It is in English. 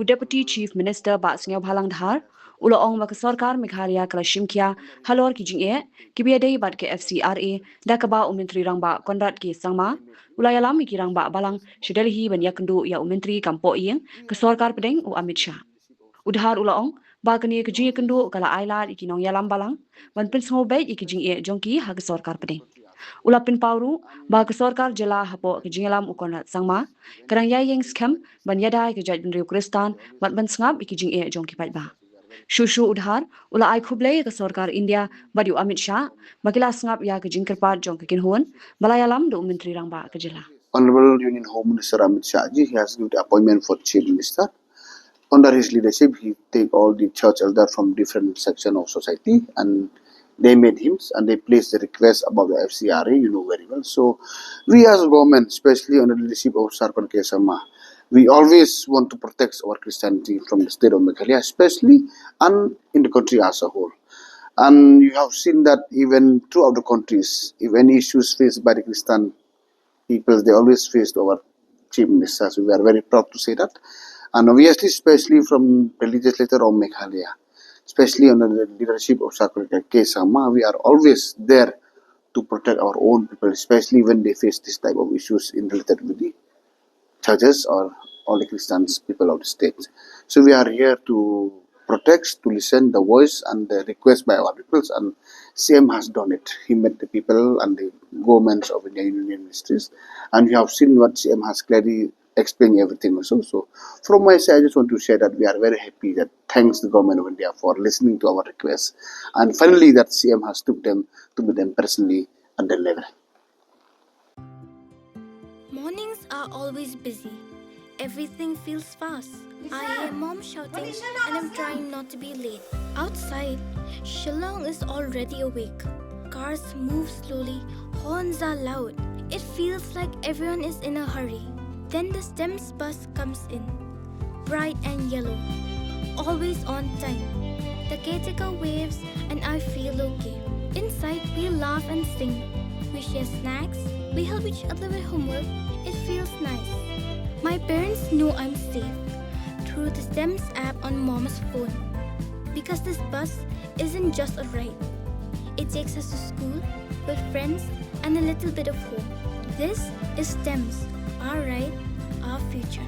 Deputy Chief Minister Ba Sngi Bhalang Dhar, Ulo Ong Mak Sorkar Meghalaya Kalashimkia, Halor ki Jingeh, Kibiade Bat ke FCRA, Dakaba Umentri Rangba Konrad ki Sangma, Ulayalam ki Rangba Balang, Shidelhi ban Yakundu ya Umentri Kampo Ieng, ke Sorkar Pedeng u Amit Shah. Udhar Ulo Ong, Ba kini ke Jingeh Kundu kala Aila iki Nong Yalam Balang, ban Pinsngo Bay iki Jingeh Jongki ha ke Sorkar Pedeng. Ulapin pauru ba ke Sorkar Jylla hapo ke Jingelam ukonat sangma kadang Ieng Skhem ban Iada ke Jaitbynriew Khristan ban sngap iki Jingeh jongki Paidbah. Shushu udhar ula ai khuble ke Sorkar India badiu Amit Shah bakila sngap ya ke Jingkerpat jong ke Kinhun Malayalam do Menteri Rangba ke Jylla. Honorable Union Home Minister Amit Shah ji, he has given the appointment for Chief Minister. Under his leadership, he take all the church elders from different sections of society and they made hymns and they placed the request about the FCRA, you know very well. So, we as government, especially under the leadership of Sarpan Kesama, we always want to protect our Christianity from the state of Meghalaya, especially and in the country as a whole. And you have seen that even throughout the countries, if any issues faced by the Christian people, they always faced our chief minister. So we are very proud to say that. And obviously, especially from the legislature of Meghalaya, especially under the leadership of Sorkar Kesama, we are always there to protect our own people, especially when they face this type of issues in related with the churches or all the Christians people of the state. So we are here to protect, to listen the voice and the request by our peoples, and CM has done it. He met the people and the governments of Indian Union ministries, and we have seen what CM has clearly explained everything also. So from my side, I just want to share that we are very happy that thanks the government of India for listening to our requests, and finally that CM has took them to meet them personally at the level. Mornings are always busy. Everything feels fast. I hear mom shouting and I'm trying not to be late. Outside, Shillong is already awake. Cars move slowly, horns are loud. It feels like everyone is in a hurry. Then the STEMS bus comes in, bright and yellow, always on time. The caretaker waves and I feel okay. Inside, we laugh and sing. We share snacks, we help each other with homework. It feels nice. My parents know I'm safe through the STEMS app on mom's phone. Because this bus isn't just a ride. It takes us to school with friends and a little bit of hope. This is STEMS, our ride, our future.